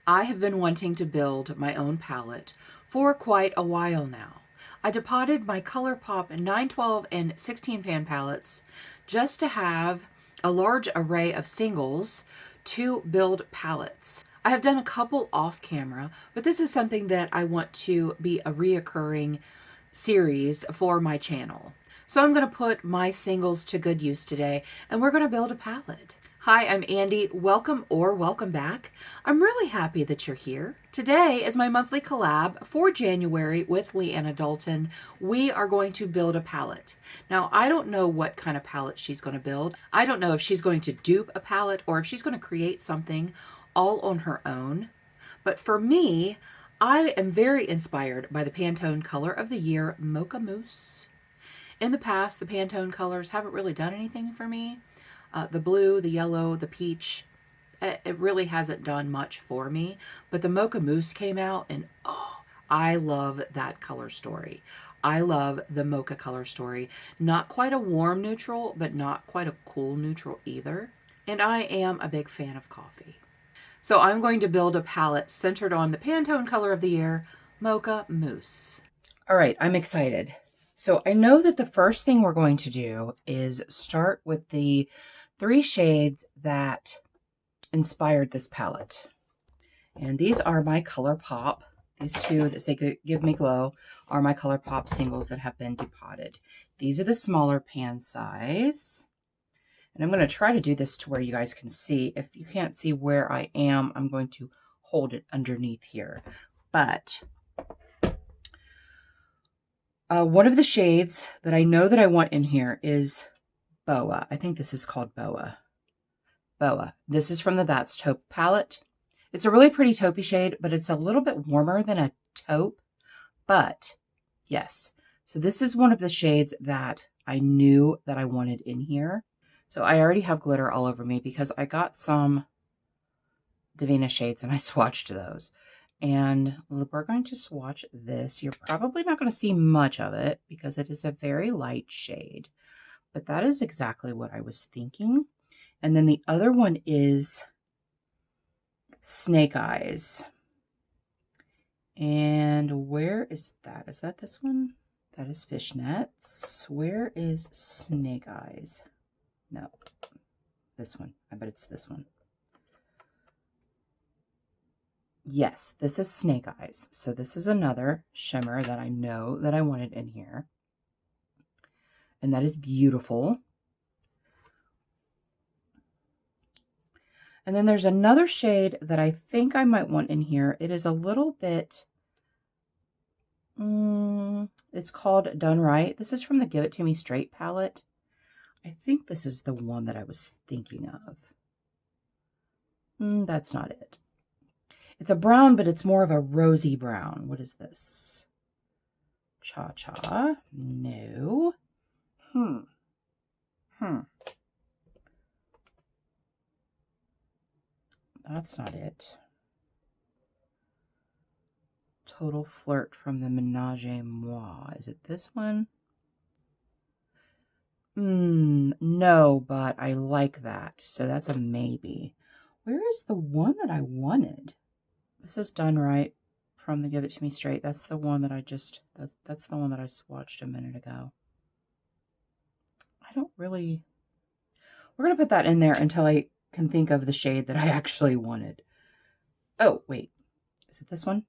I have been wanting to build my own palette for quite a while now. I depotted my ColourPop 9, 12, and 16 pan palettes just to have a large array of singles to build palettes. I have done a couple off camera, but this is something that I want to be a reoccurring series for my channel. So I'm going to put my singles to good use today, and we're going to build a palette. Hi, I'm Andi. Welcome or welcome back. I'm really happy that you're here. Today is my monthly collab for January with Leanna Dalton. We are going to build a palette. Now, I don't know what kind of palette she's going to build. I don't know if she's going to dupe a palette or if she's going to create something all on her own. But for me, I am very inspired by the Pantone color of the year, Mocha Mousse. In the past, the Pantone colors haven't really done anything for me. The blue, the yellow, the peach, it really hasn't done much for me. But the Mocha Mousse came out and oh, I love that color story. I love the mocha color story. Not quite a warm neutral, but not quite a cool neutral either. And I am a big fan of coffee. So I'm going to build a palette centered on the Pantone color of the year, Mocha Mousse. All right, I'm excited. So I know that the first thing we're going to do is start with the 3 shades that inspired this palette. And these are my ColourPop. These 2 that say Give Me Glow are my ColourPop singles that have been depotted. These are the smaller pan size. And I'm going to try to do this to where you guys can see. If you can't see where I am, I'm going to hold it underneath here. But one of the shades that I know that I want in here is Boa. I think this is called Boa. Boa. This is from the That's Taupe palette. It's a really pretty taupey shade, but it's a little bit warmer than a taupe. But yes, so this is one of the shades that I knew that I wanted in here. So I already have glitter all over me because I got some Devinah shades and I swatched those. And we're going to swatch this. You're probably not going to see much of it because it is a very light shade. But that is exactly what I was thinking. And then the other one is Snake Eyes. And where is that? Is that this one? That is Fishnets. Where is Snake Eyes? No, this one. I bet it's this one. Yes, this is Snake Eyes. So this is another shimmer that I know that I wanted in here. And that is beautiful. And then there's another shade that I think I might want in here. It is a little bit, it's called Done Right. This is from the Give It To Me Straight palette. I think this is the one that I was thinking of. That's not it. It's a brown, but it's more of a rosy brown. What is this? Cha Cha? No. That's not it. Total Flirt from the Menage a Moi. Is it this one? No, but I like that. So that's a maybe. Where is the one that I wanted? This is Done Right from the Give It To Me Straight. That's the one that I just, that's the one that I swatched a minute ago. I don't really, we're going to put that in there until I can think of the shade that I actually wanted. Oh, wait. Is it this one?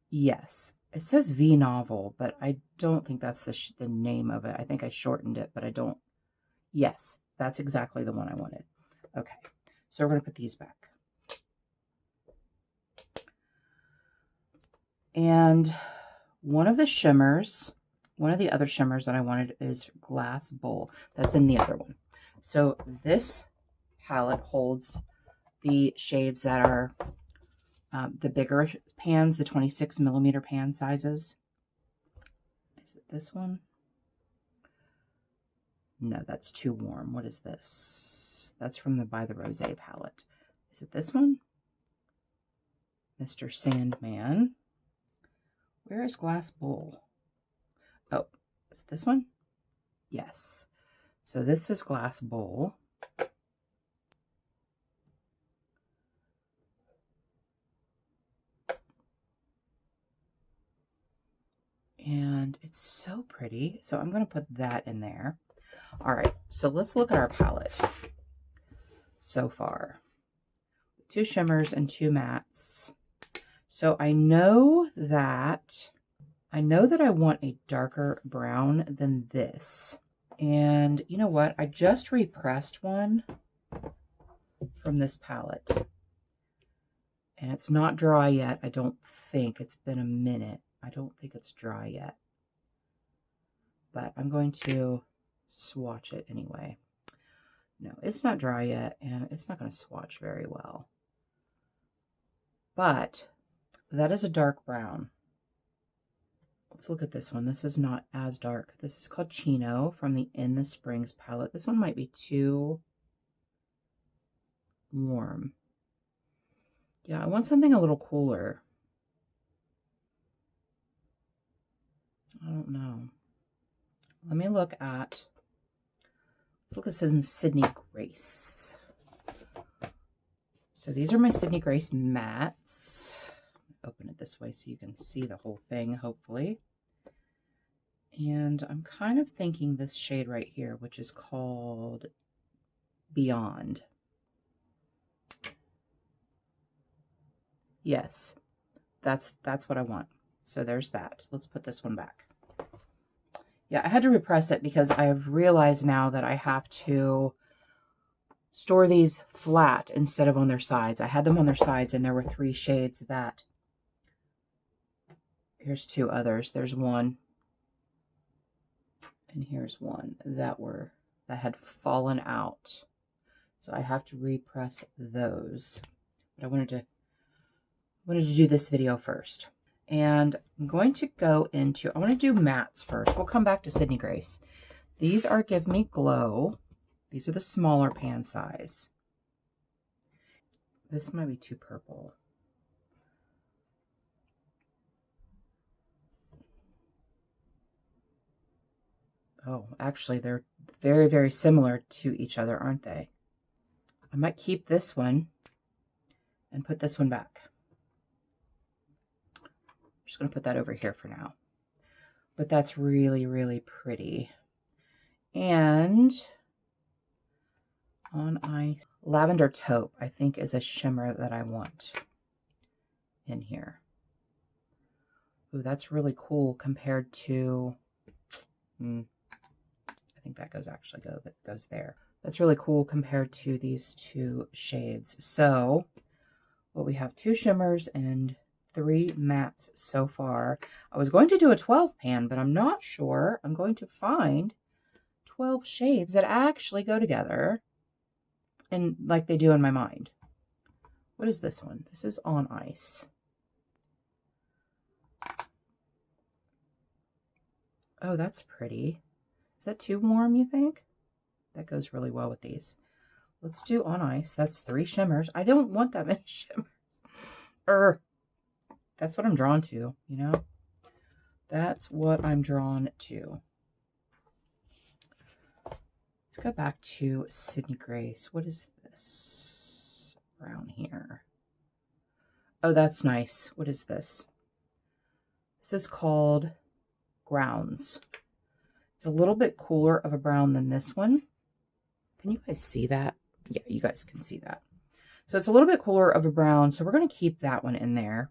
Yes. It says V Novel, but I don't think that's the name of it. I think I shortened it, but I don't. Yes, that's exactly the one I wanted. Okay, so we're going to put these back. And one of the shimmers, one of the other shimmers that I wanted is Glass Bowl. That's in the other one. So this palette holds the shades that are the bigger pans, the 26 millimeter pan sizes. Is it this one? No, that's too warm. What is this? That's from the By the Rose palette. Is it this one? Mr. Sandman. Where is Glass Bowl? Oh, is it this one? Yes. So this is Glass Bowl. And it's so pretty. So I'm going to put that in there. All right, so let's look at our palette so far. 2 shimmers and 2 mattes. So I know that I want a darker brown than this. And you know what? I just repressed one from this palette. And it's not dry yet. I don't think. It's been a minute. I don't think it's dry yet. But I'm going to swatch it anyway. No, it's not dry yet, and it's not going to swatch very well. But that is a dark brown. Let's look at this one. This is not as dark. This is called Chino from the In the Springs palette. This one might be too warm. Yeah, I want something a little cooler. I don't know. Let me look at, let's look at some Sydney Grace. So these are my Sydney Grace mattes. Open it this way so you can see the whole thing, hopefully. And I'm kind of thinking this shade right here, which is called Beyond. Yes, that's what I want. So there's that. Let's put this one back. Yeah, I had to repress it because I have realized now that I have to store these flat instead of on their sides. I had them on their sides and there were 3 shades that, here's 2 others. There's one and here's one that had fallen out. So I have to repress those. But I wanted to do this video first. And I'm going to go into, I want to do mattes first. We'll come back to Sydney Grace. These are Give Me Glow. These are the smaller pan size. This might be too purple. Oh, actually, they're very, very similar to each other, aren't they? I might keep this one and put this one back. I'm just going to put that over here for now. But that's really, really pretty. And on Ice, Lavender Taupe, I think, is a shimmer that I want in here. Ooh, that's really cool compared to, I think that goes there. That's really cool compared to these 2 shades. So, well, we have 2 shimmers and 3 mattes so far. I was going to do a 12 pan, but I'm not sure I'm going to find 12 shades that actually go together and like they do in my mind. What is this one? This is On Ice. Oh, that's pretty. Is that too warm, you think? That goes really well with these. Let's do On Ice. That's 3 shimmers. I don't want that many shimmers. That's what I'm drawn to, you know? That's what I'm drawn to. Let's go back to Sydney Grace. What is this brown here? Oh, that's nice. What is this? This is called Grounds. It's a little bit cooler of a brown than this one. Can you guys see that? Yeah, you guys can see that. So it's a little bit cooler of a brown, so we're going to keep that one in there.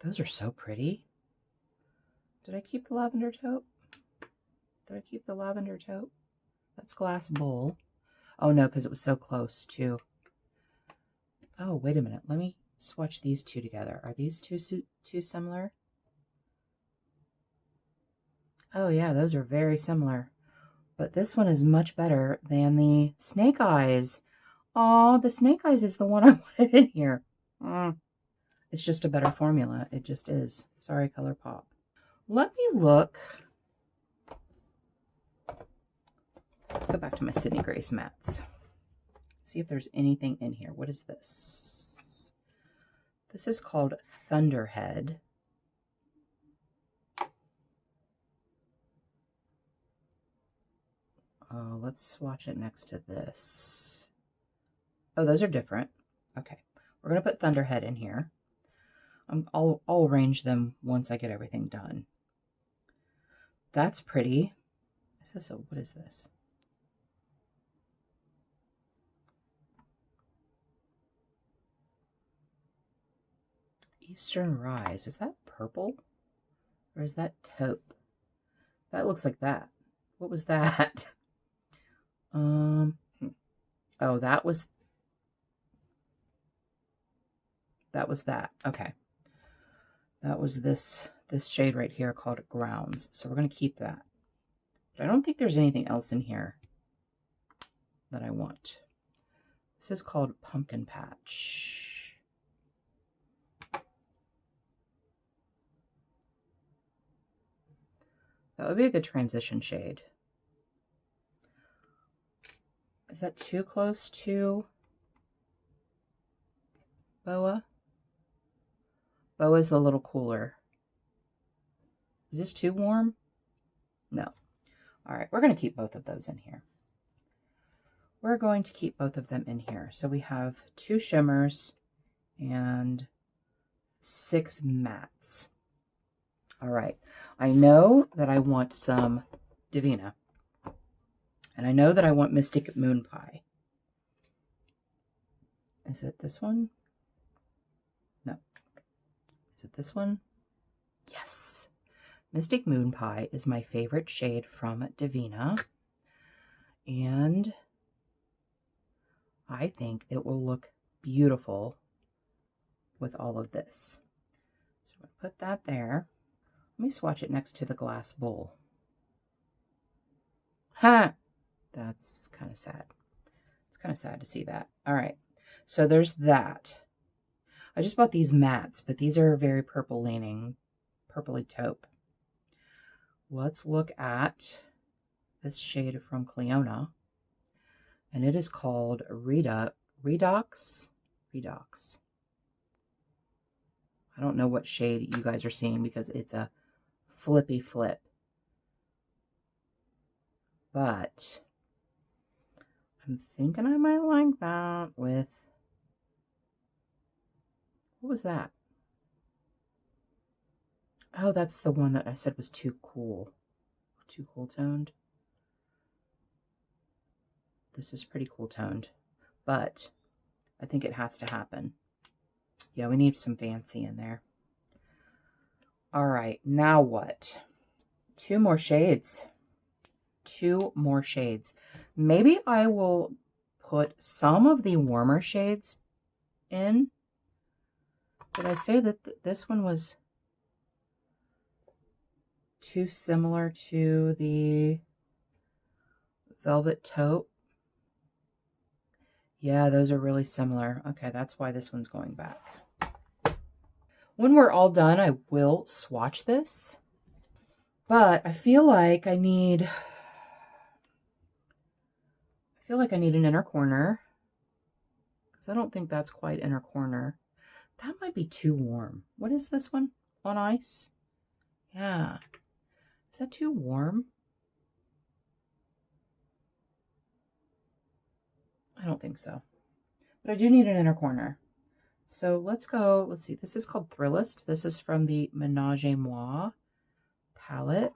Those are so pretty. Did I keep the Lavender Taupe? Did I keep the Lavender Taupe? That's Glass Bowl. Oh no, because it was so close to... Oh, wait a minute. Let me swatch these 2 together. Are these too similar? Oh yeah, those are very similar. But this one is much better than the Snake Eyes. Oh, the Snake Eyes is the one I wanted in here. It's just a better formula. It just is. Sorry, ColourPop. Let me look. Go back to my Sydney Grace mattes. See if there's anything in here. What is this? This is called Thunderhead. Let's swatch it next to this. Oh, those are different. Okay, we're going to put Thunderhead in here. I'll arrange them once I get everything done. That's pretty. Is this what is this? Eastern Rise. Is that purple? Or is that taupe? That looks like that. What was that? Oh, that was that. Okay. That was this shade right here called Grounds. So we're going to keep that. But I don't think there's anything else in here that I want. This is called Pumpkin Patch. That would be a good transition shade. Is that too close to Boa? Boa's a little cooler. Is this too warm? No. All right, we're going to keep both of those in here. We're going to keep both of them in here. So we have 2 shimmers and 6 mattes. All right, I know that I want some Devinah. And I know that I want Mystic Moon Pie. Is it this one? No. Is it this one? Yes. Mystic Moon Pie is my favorite shade from Devinah. And I think it will look beautiful with all of this. So I'm going to put that there. Let me swatch it next to the glass bowl. Ha! That's kind of sad. It's kind of sad to see that. All right. So there's that. I just bought these mattes, but these are very purple leaning, purpley taupe. Let's look at this shade from Cleona. And it is called Redox. I don't know what shade you guys are seeing because it's a flippy flip. But I'm thinking I might like that with, what was that? Oh, that's the one that I said was too cool toned. This is pretty cool toned, but I think it has to happen. Yeah, we need some fancy in there. All right, now what? 2 more shades. 2 more shades. Maybe I will put some of the warmer shades in. Did I say that this one was too similar to the Velvet Taupe? Yeah, those are really similar. Okay, that's why this one's going back. When we're all done, I will swatch this. But I feel like I need an inner corner. Because I don't think that's quite inner corner. That might be too warm. What is this one? On ice? Yeah. Is that too warm? I don't think so. But I do need an inner corner. So let's go. Let's see. This is called Thrillist. This is from the Menage a Moi palette.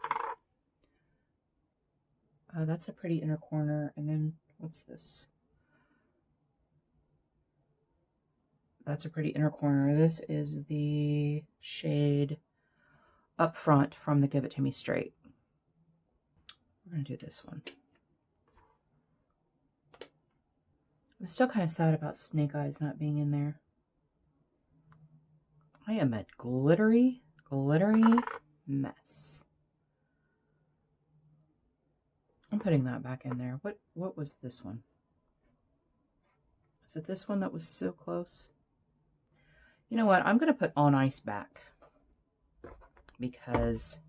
That's a pretty inner corner. And then what's this? That's a pretty inner corner. This is the shade Up Front from the Give It To Me Straight. We're going to do this one. I'm still kind of sad about Snake Eyes not being in there. I am a glittery mess. I'm putting that back in there. What was this one? Is it this one that was so close? You know what? I'm going to put On Ice back because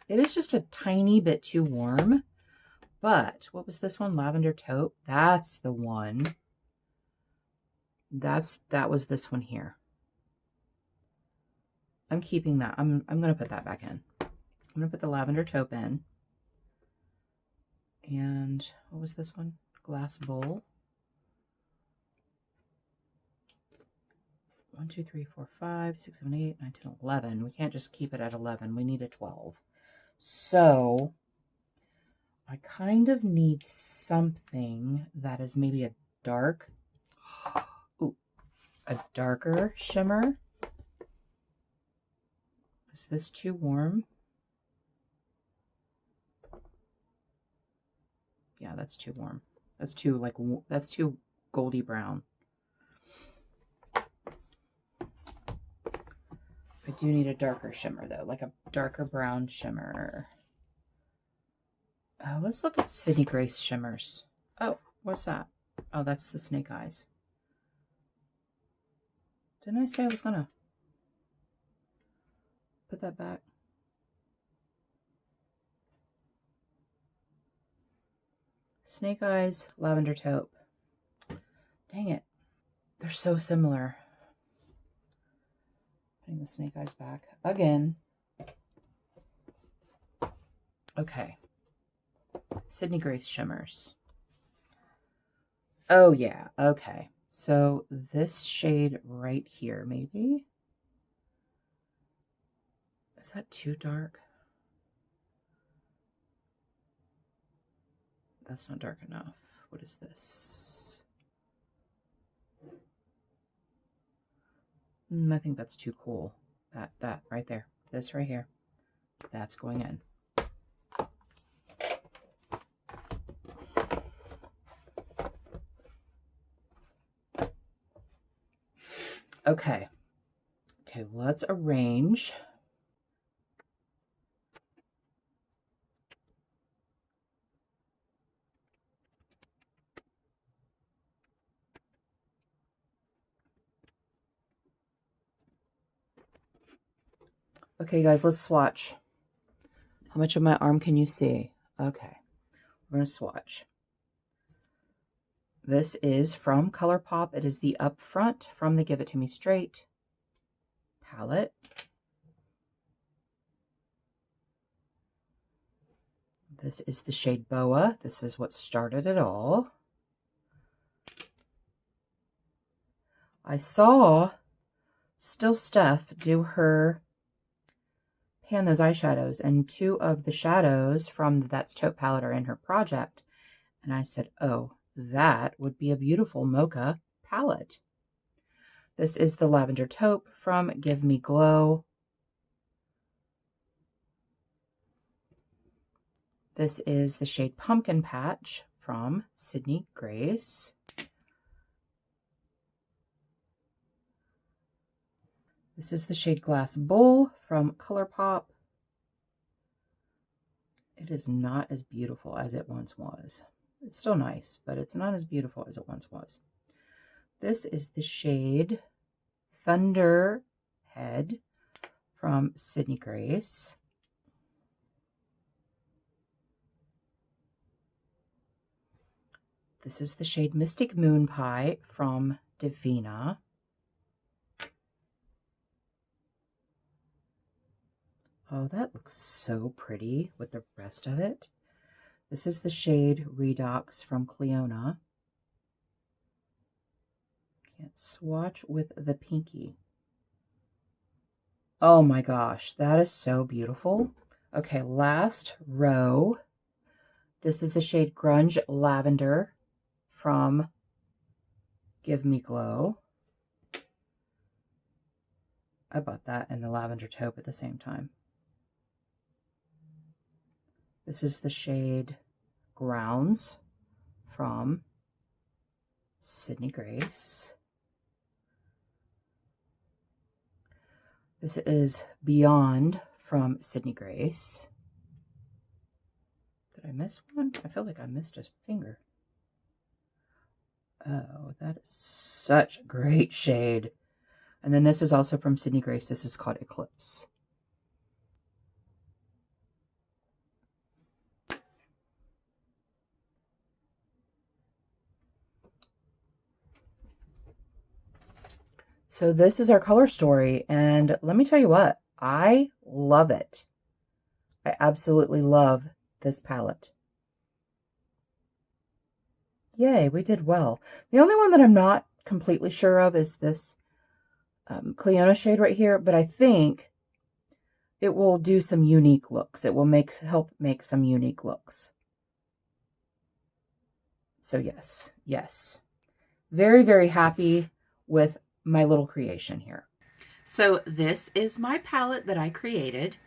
it is just a tiny bit too warm. But what was this one? Lavender Taupe. That's the one. That was this one here. I'm keeping that. I'm going to put that back in. I'm going to put the Lavender Taupe in. And what was this one? Glass Bowl. 1, 2, 3, 4, 5, 6, 7, 8, 9, 10, 11. We can't just keep it at 11. We need a 12. So I kind of need something that is maybe a darker shimmer. Is this too warm? Yeah, that's too warm. That's too goldy brown. I do need a darker shimmer though, like a darker brown shimmer. Oh, let's look at Sydney Grace shimmers. Oh, what's that? Oh, that's the snake eyes. Didn't I say I was gonna put that back? Snake eyes, lavender taupe. Dang it. They're so similar. Putting the snake eyes back again. Okay. Sydney Grace shimmers. Oh yeah, okay. So this shade right here, maybe? Is that too dark? That's not dark enough. What is this? I think that's too cool. That right there. This right here. That's going in. Okay. Okay, let's arrange. Okay, guys, let's swatch. How much of my arm can you see? Okay, we're going to swatch. This is from ColourPop. It is the Upfront from the Give It To Me Straight palette. This is the shade Boa. This is what started it all. I saw Still Steph do her pan those eyeshadows, and two of the shadows from That's Taupe palette are in her project. And I said, oh, that would be a beautiful mocha palette. This is the Lavender Taupe from Give Me Glow. This is the shade Pumpkin Patch from Sydney Grace. This is the shade Glass Bowl from ColourPop. It is not as beautiful as it once was. It's still nice, but it's not as beautiful as it once was. This is the shade Thunderhead from Sydney Grace. This is the shade Mystic Moon Pie from Devinah. Oh, that looks so pretty with the rest of it. This is the shade Redox from Cleona. Can't swatch with the pinky. Oh my gosh, that is so beautiful. Okay, last row. This is the shade Grunge Lavender from Give Me Glow. I bought that and the Lavender Taupe at the same time. This is the shade Grounds from Sydney Grace. This is Beyond from Sydney Grace. Did I miss one? I feel like I missed a finger. Oh, that is such a great shade. And then this is also from Sydney Grace. This is called Eclipse. So this is our color story, and let me tell you what, I love it. I absolutely love this palette. Yay, we did well. The only one that I'm not completely sure of is this Cleona shade right here, but I think it will do some unique looks. It will help make some unique looks. So yes, yes. Very, very happy with my little creation here. So this is my palette that I created.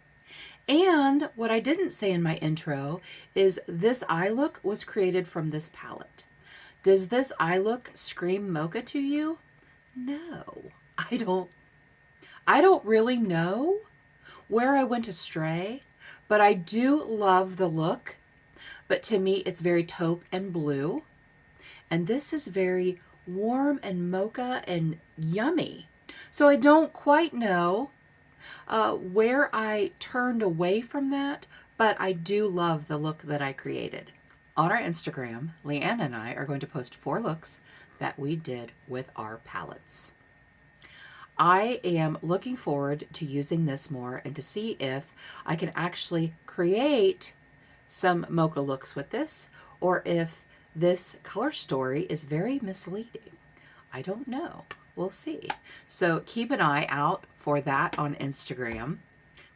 And what I didn't say in my intro is this eye look was created from this palette. Does this eye look scream mocha to you? No, I don't really know where I went astray, but I do love the look. But to me, it's very taupe and blue. And this is very warm and mocha and yummy. So I don't quite know where I turned away from that, but I do love the look that I created. On our Instagram, Leanna and I are going to post 4 looks that we did with our palettes. I am looking forward to using this more and to see if I can actually create some mocha looks with this, or if this color story is very misleading. I don't know. We'll see. So keep an eye out for that on Instagram.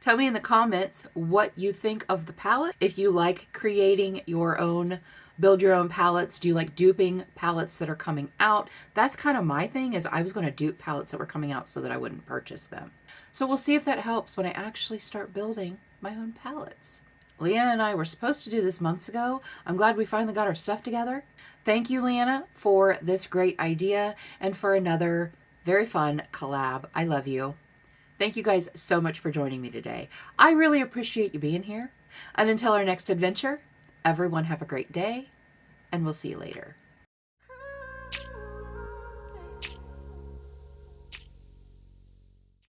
Tell me in the comments what you think of the palette. If you like creating your own, build your own palettes. Do you like duping palettes that are coming out? That's kind of my thing, is I was going to dupe palettes that were coming out so that I wouldn't purchase them. So we'll see if that helps when I actually start building my own palettes. Leanna and I were supposed to do this months ago. I'm glad we finally got our stuff together. Thank you, Leanna, for this great idea and for another very fun collab. I love you. Thank you guys so much for joining me today. I really appreciate you being here. And until our next adventure, everyone have a great day, and we'll see you later.